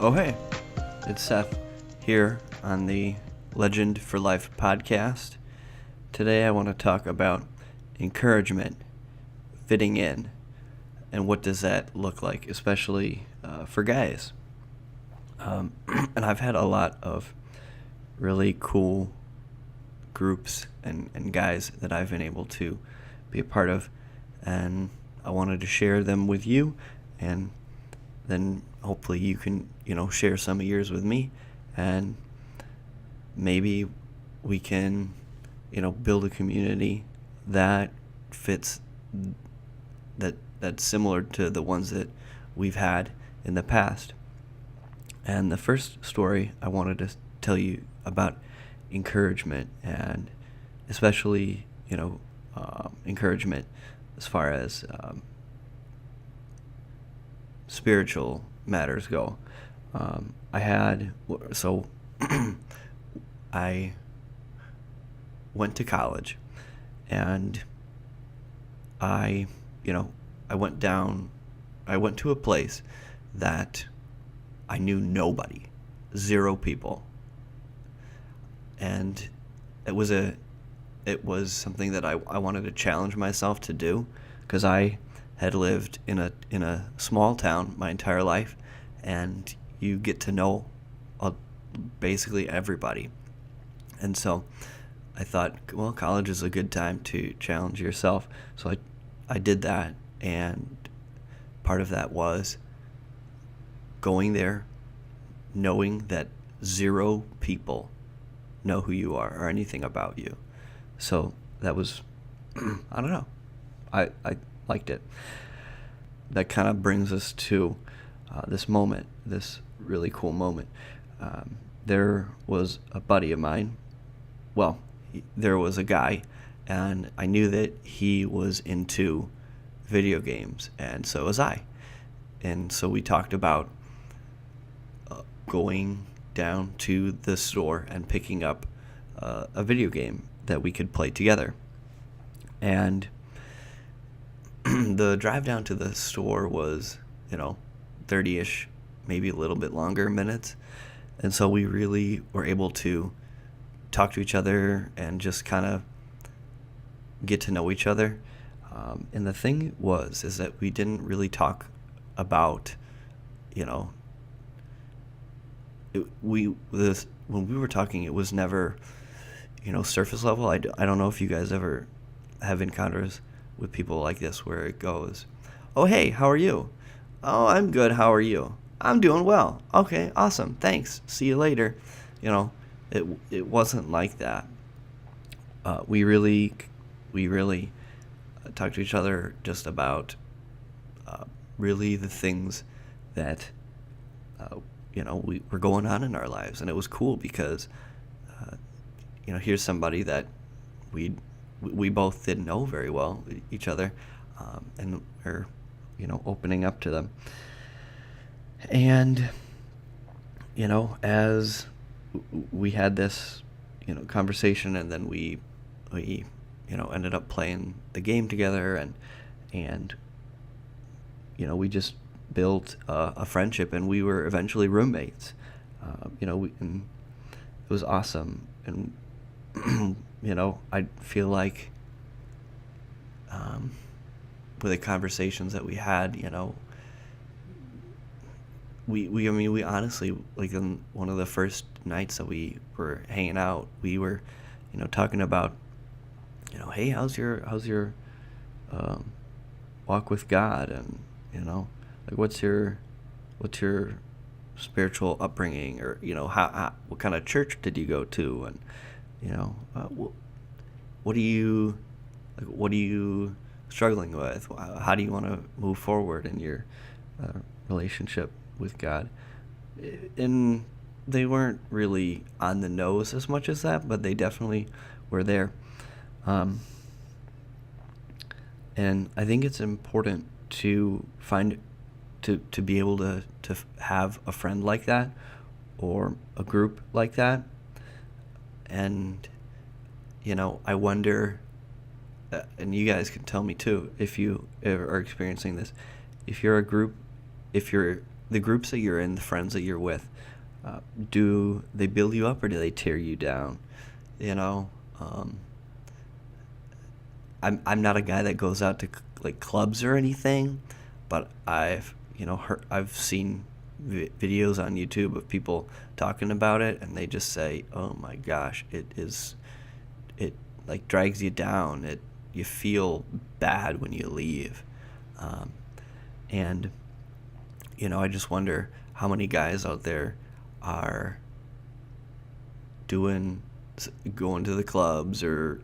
Oh, hey, it's Seth here on the Legend for Life podcast. Today I want to talk about encouragement, fitting in, and what does that look like, especially for guys. And I've had a lot of really cool groups and guys that I've been able to be a part of, and I wanted to share them with you, and then hopefully you can, share some of yours with me, and maybe we can, build a community that fits, that's similar to the ones that we've had in the past. And the first story I wanted to tell you about encouragement, and especially, encouragement as far as spiritual matters go. I went to college, and I, I went to a place that I knew nobody, zero people. And it was something that I wanted to challenge myself to do, because I had lived in a small town my entire life, and you get to know basically everybody. And so I thought, well, college is a good time to challenge yourself. So I did that, and part of that was going there, knowing that zero people know who you are or anything about you. So that was, I don't know, I liked it. That kind of brings us to this moment, this really cool moment. There was a buddy of mine. Well, there was a guy, and I knew that he was into video games, and so was I. And so we talked about going down to the store and picking up a video game that we could play together. And the drive down to the store was, 30-ish, maybe a little bit longer minutes. And so we really were able to talk to each other and just kind of get to know each other. And the thing is that we didn't really talk about, when we were talking, it was never, surface level. I don't know if you guys ever have encounters with people like this, where it goes, oh, hey, how are you? Oh, I'm good. How are you? I'm doing well. Okay, awesome. Thanks. See you later. It wasn't like that. We really talked to each other just about really the things that we were going on in our lives. And it was cool because here's somebody that we both didn't know very well each other, and we're opening up to them. And as we had this conversation, and then we ended up playing the game together, and we just built a friendship, and we were eventually roommates. And it was awesome. And I feel like with the conversations that we had, we honestly, like, in one of the first nights that we were hanging out, we were talking about, hey, how's your walk with God, and like, what's your spiritual upbringing, or how what kind of church did you go to, and what are you struggling with? How do you want to move forward in your relationship with God? And they weren't really on the nose as much as that, but they definitely were there. And I think it's important to be able to have a friend like that, or a group like that. And I wonder, and you guys can tell me too if you are experiencing this, if you're the groups that you're in, the friends that you're with, do they build you up or do they tear you down? You know, I'm not a guy that goes out to like clubs or anything, but I've seen videos on YouTube of people talking about it, and they just say, "Oh my gosh, it like drags you down. You feel bad when you leave," and I just wonder how many guys out there are going to the clubs or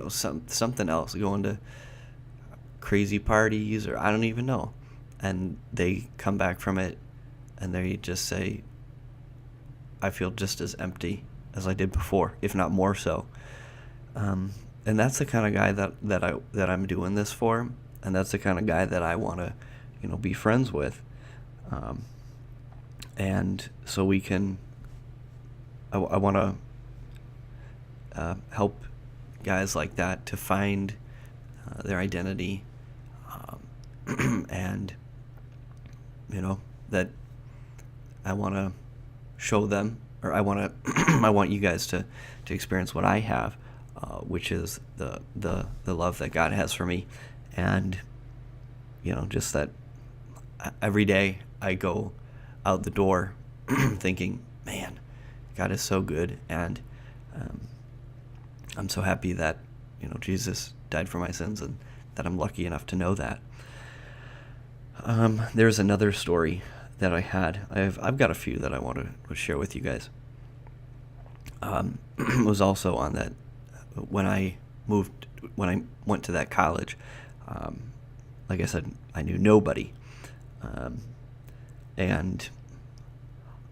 something else, going to crazy parties, or I don't even know, and they come back from it and they just say, I feel just as empty as I did before, if not more so. And that's the kind of guy that I'm doing this for, and that's the kind of guy that I want to be friends with. And so we can I want to help guys like that to find their identity, and that I want to show them, or I want you guys to experience what I have, which is the love that God has for me, and just that every day I go out the door thinking, man, God is so good, and I'm so happy that Jesus died for my sins, and that I'm lucky enough to know that. There's another story that I had. I've got a few that I want to share with you guys. It was also on that when I went to that college. Like I said, I knew nobody, and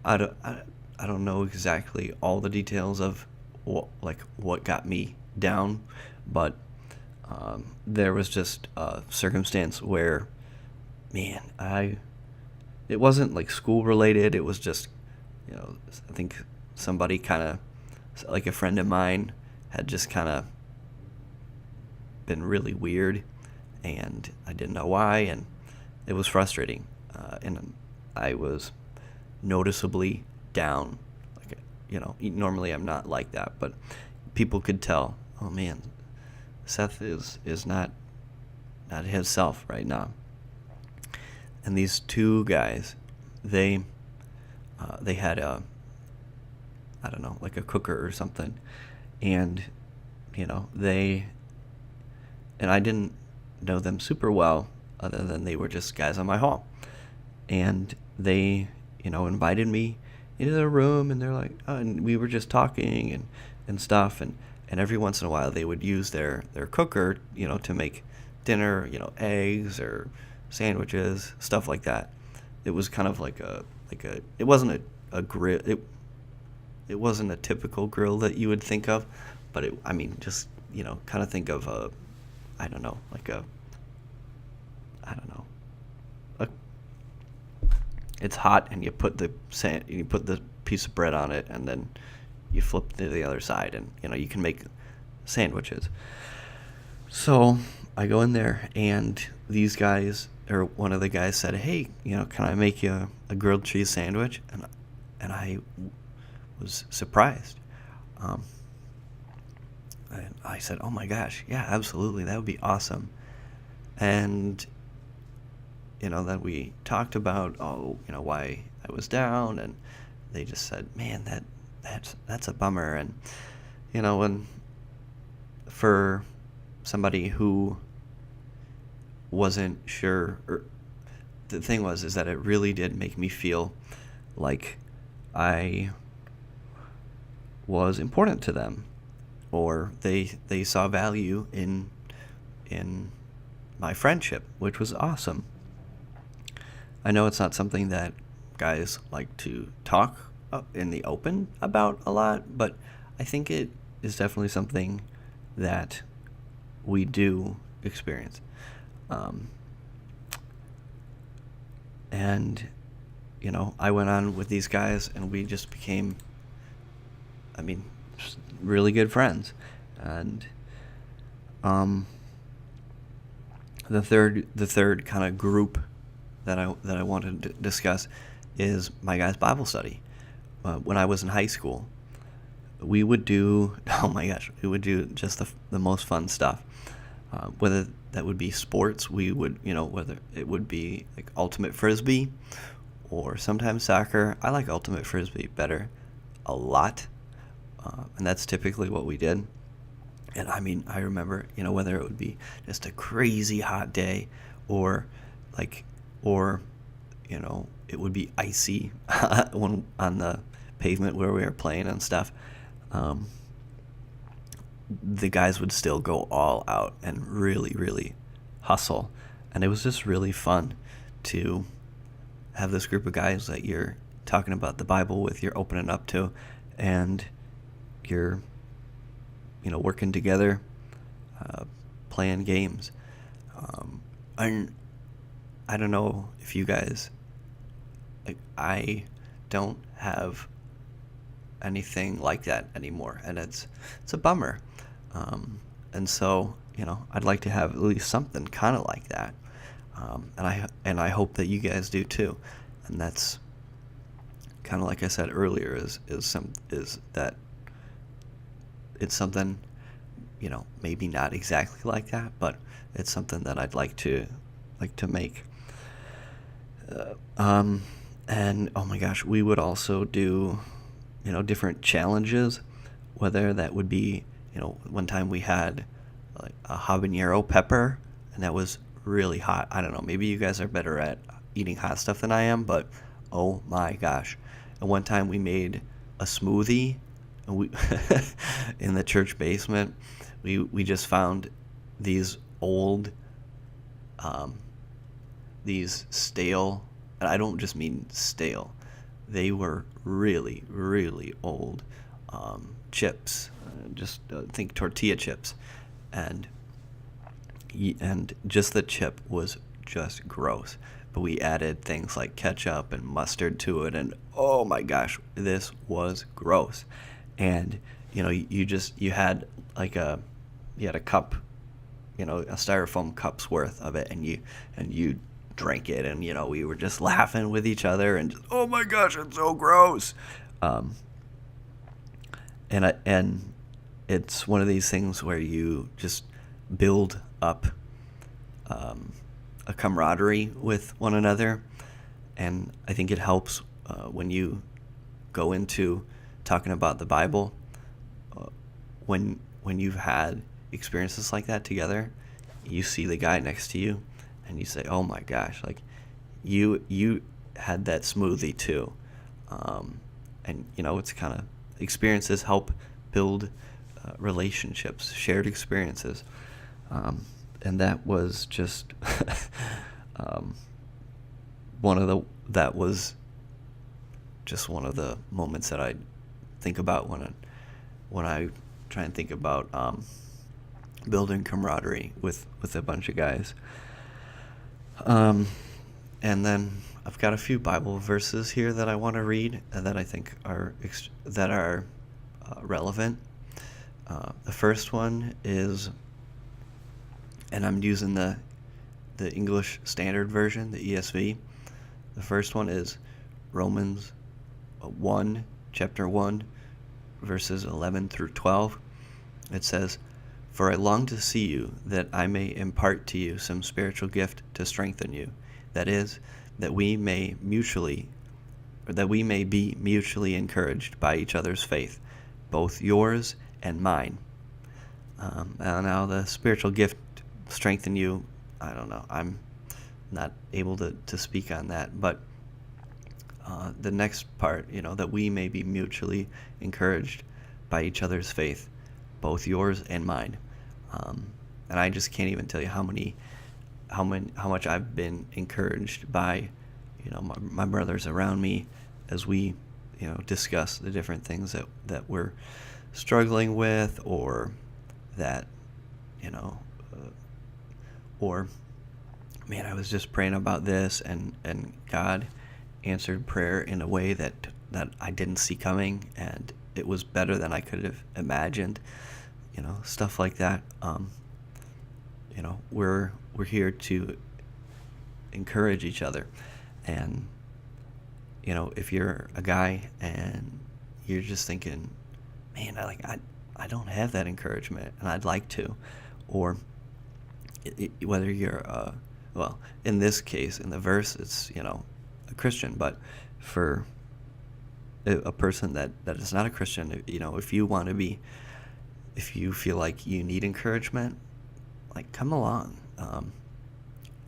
I don't know exactly all the details of what got me down, but there was just a circumstance where, man, it wasn't like school related. It was just, I think somebody kind of, like a friend of mine had just kind of been really weird, and I didn't know why, and it was frustrating, and I was noticeably down. Like, normally I'm not like that, but people could tell, oh man, Seth is not himself right now. And these two guys, they had I don't know, like a cooker or something, and and I didn't know them super well, other than they were just guys on my hall, and they invited me into their room, and they're like, oh, and we were just talking and stuff, and every once in a while they would use their cooker to make dinner, eggs or sandwiches, stuff like that. It was kind of like it wasn't a grill. It wasn't a typical grill that you would think of, but just kind of think of a, I don't know, it's hot, and you put the piece of bread on it, and then you flip to the other side, and you can make sandwiches. So I go in there, and these guys, or one of the guys said, hey, can I make you a grilled cheese sandwich? And I was surprised. And I said, oh my gosh, yeah, absolutely, that would be awesome. And then we talked about why I was down, and they just said, man, that's a bummer. And when for somebody who wasn't sure, or the thing is that it really did make me feel like I was important to them, or they saw value in my friendship, which was awesome. I know it's not something that guys like to talk in the open about a lot, but I think it is definitely something that we do experience. And I went on with these guys, and we just became, really good friends. And the third kind of group that I wanted to discuss is my guys' Bible study. When I was in high school, we would do oh my gosh, we would do just the most fun stuff. Whether that would be sports, we would whether it would be like ultimate frisbee or sometimes soccer. I like ultimate frisbee better a lot, and that's typically what we did. And I mean, I remember, whether it would be just a crazy hot day or like, or, it would be icy when on the pavement where we were playing and stuff. Um, the guys would still go all out and really, really hustle. And it was just really fun to have this group of guys that you're talking about the Bible with, you're opening up to, and you're working together, playing games. And I don't know if you guys, like, I don't have anything like that anymore, and it's a bummer. And so, I'd like to have at least something kind of like that. And I hope that you guys do too. And that's kind of like I said earlier, is that it's something, maybe not exactly like that, but it's something that I'd like to make. And oh my gosh, we would also do, different challenges, whether that would be, one time we had like a habanero pepper, and that was really hot. I don't know, maybe you guys are better at eating hot stuff than I am, but oh my gosh. And one time we made a smoothie, and we in the church basement. We just found these old, these stale, and I don't just mean stale, they were really, really old chips. Just think tortilla chips, and just the chip was just gross. But we added things like ketchup and mustard to it, and oh my gosh, this was gross. And you had like you had a cup, a styrofoam cup's worth of it, and you drank it, and we were just laughing with each other, and just, oh my gosh, it's so gross. And it's one of these things where you just build up a camaraderie with one another, and I think it helps when you go into talking about the Bible, when you've had experiences like that together. You see the guy next to you, and you say, "Oh my gosh, like you had that smoothie too," and it's kind of experiences help build relationships, shared experiences, and that was just that was just one of the moments that I think about when I try and think about building camaraderie with a bunch of guys. And then I've got a few Bible verses here that I want to read and that I think are relevant. The first one is, and I'm using the English Standard Version, the ESV. The first one is Romans 1, chapter 1, verses 11 through 12. It says, "For I long to see you, that I may impart to you some spiritual gift to strengthen you. That is, that we may be mutually encouraged by each other's faith, both yours and mine." And now the spiritual gift strengthen you, I don't know. I'm not able to speak on that, but the next part, that we may be mutually encouraged by each other's faith, both yours and mine. And I just can't even tell you how much I've been encouraged by, my brothers around me as we, discuss the different things that we're struggling with, or that, or man, I was just praying about this, and God answered prayer in a way that I didn't see coming, and it was better than I could have imagined. Stuff like that. We're here to encourage each other. And if you're a guy and you're just thinking, man, I don't have that encouragement and I'd like to, or whether you're well, in this case, in the verse, it's a Christian, but for a person that is not a Christian, if you feel like you need encouragement, like, come along.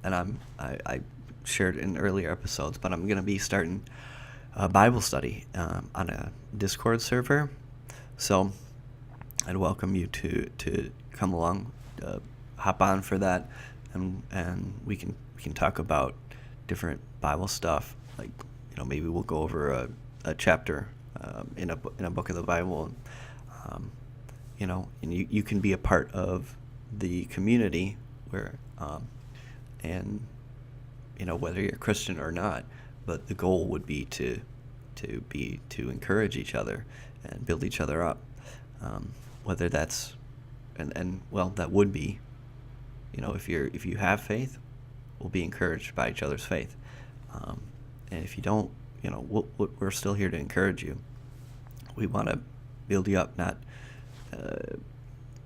And I shared in earlier episodes, but I'm gonna be starting a Bible study on a Discord server, so I'd welcome you to come along, hop on for that, and we can talk about different Bible stuff. Like, maybe we'll go over a chapter in a book of the Bible. And you can be a part of the community where, and whether you're Christian or not, but the goal would be to encourage each other and build each other up. Whether that's and well, that would be, if you have faith, we'll be encouraged by each other's faith. And if you don't, we're still here to encourage you. We want to build you up, not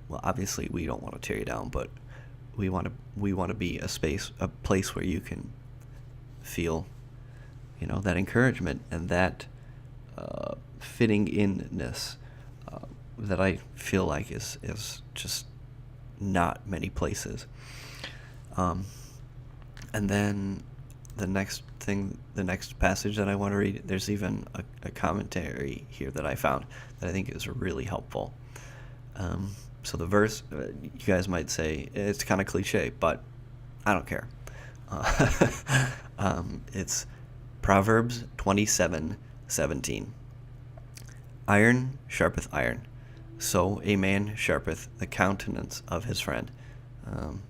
well, obviously we don't want to tear you down, but we want to be a place where you can feel, that encouragement and that fitting inness that I feel like is just not many places. And then the next passage that I want to read, there's even a commentary here that I found that I think is really helpful. So the verse, you guys might say it's kind of cliche, but I don't care. It's Proverbs 27:17. Iron sharpeth iron, so a man sharpeth the countenance of his friend. I'm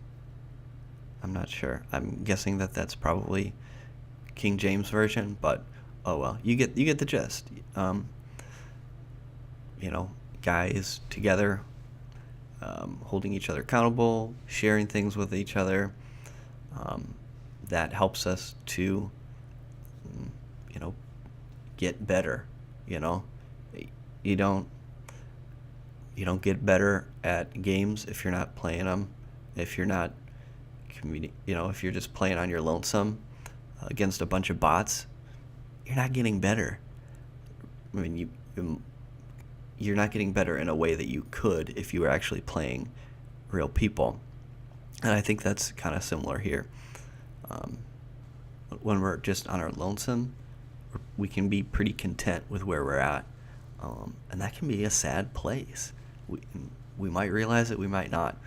not sure. I'm guessing that's probably King James version, but oh well, you get the gist. Guys together, holding each other accountable, sharing things with each other. That helps us to, get better. You don't get better at games if you're not playing them. If you're not, if you're just playing on your lonesome against a bunch of bots, you're not getting better. I mean, you're not getting better in a way that you could if you were actually playing real people. And I think that's kind of similar here. When we're just on our lonesome, we can be pretty content with where we're at. And that can be a sad place. We might realize it, we might not.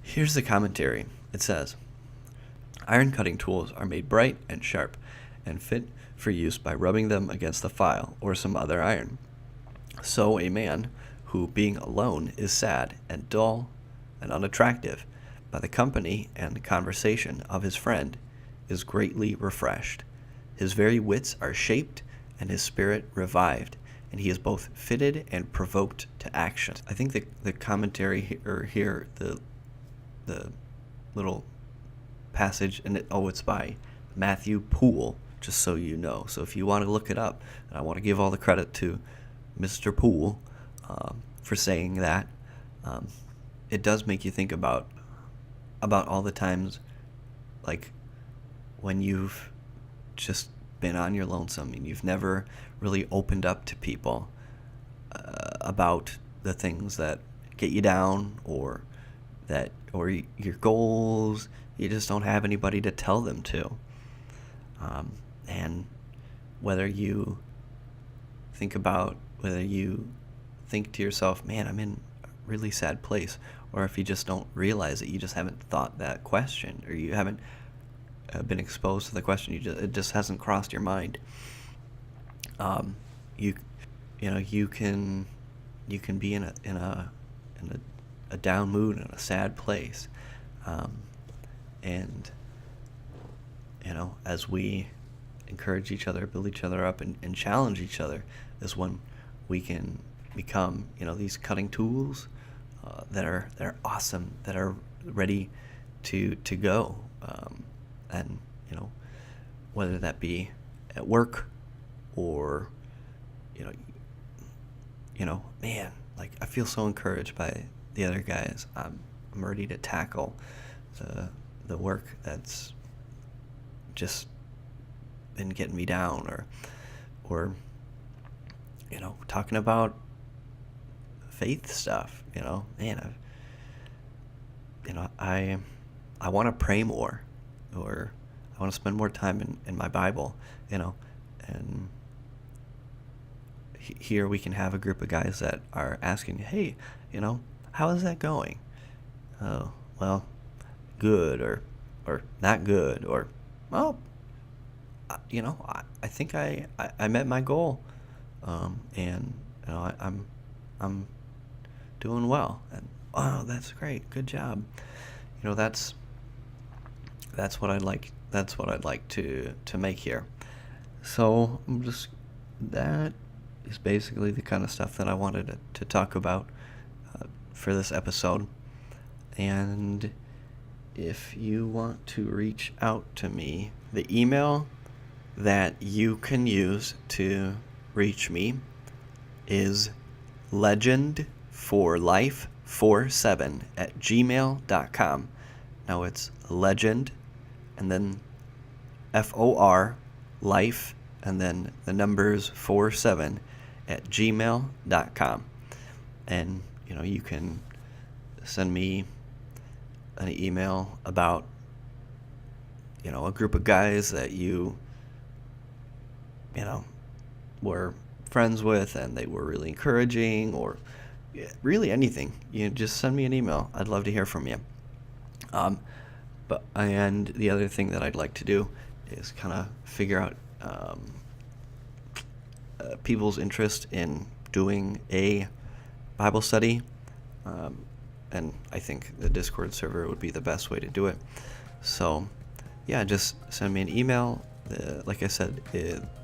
Here's the commentary. It says, iron cutting tools are made bright and sharp and fit for use by rubbing them against the file or some other iron. So a man who, being alone, is sad and dull and unattractive, by the company and conversation of his friend, is greatly refreshed. His very wits are shaped and his spirit revived, and he is both fitted and provoked to action. I think the commentary here, the little passage, and it's by Matthew Poole, just so you know. So if you want to look it up, and I want to give all the credit to Mr. Poole for saying that, it does make you think about all the times, like, when you've just been on your lonesome and you've never really opened up to people about the things that get you down, or your goals. You just don't have anybody to tell them to. And whether you think to yourself, man, I'm in a really sad place, or if you just don't realize it, you just haven't thought that question, or you haven't been exposed to the question, it just hasn't crossed your mind. You can be in a down mood, in a sad place, and as we encourage each other, build each other up, and challenge each other, is when we can become these cutting tools that are awesome, that are ready to go And, whether that be at work or, man, like I feel so encouraged by the other guys. I'm ready to tackle the work that's just been getting me down, or talking about faith stuff. Man, I want to pray more, or I want to spend more time in my Bible, and here we can have a group of guys that are asking, hey, how is that going? Oh, well, good, or not good, or, well, I think I met my goal, and I'm doing well, and oh, that's great, good job. That's what I'd like. That's what I'd like to make here. So that is basically the kind of stuff that I wanted to talk about for this episode. And if you want to reach out to me, the email that you can use to reach me is legendforlife47@gmail.com. Now it's legend and then FOR life and then the numbers 47@gmail.com. And you can send me an email about a group of guys that you were friends with and they were really encouraging, or really anything. Just send me an email. I'd love to hear from you. And the other thing that I'd like to do is kind of figure out people's interest in doing a Bible study, and I think the Discord server would be the best way to do it. So yeah, just send me an email. Like I said,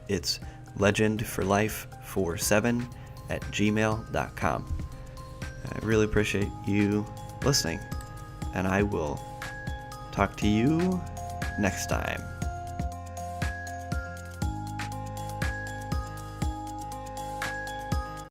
it's legendforlife47@gmail.com. I really appreciate you listening, and I will talk to you next time.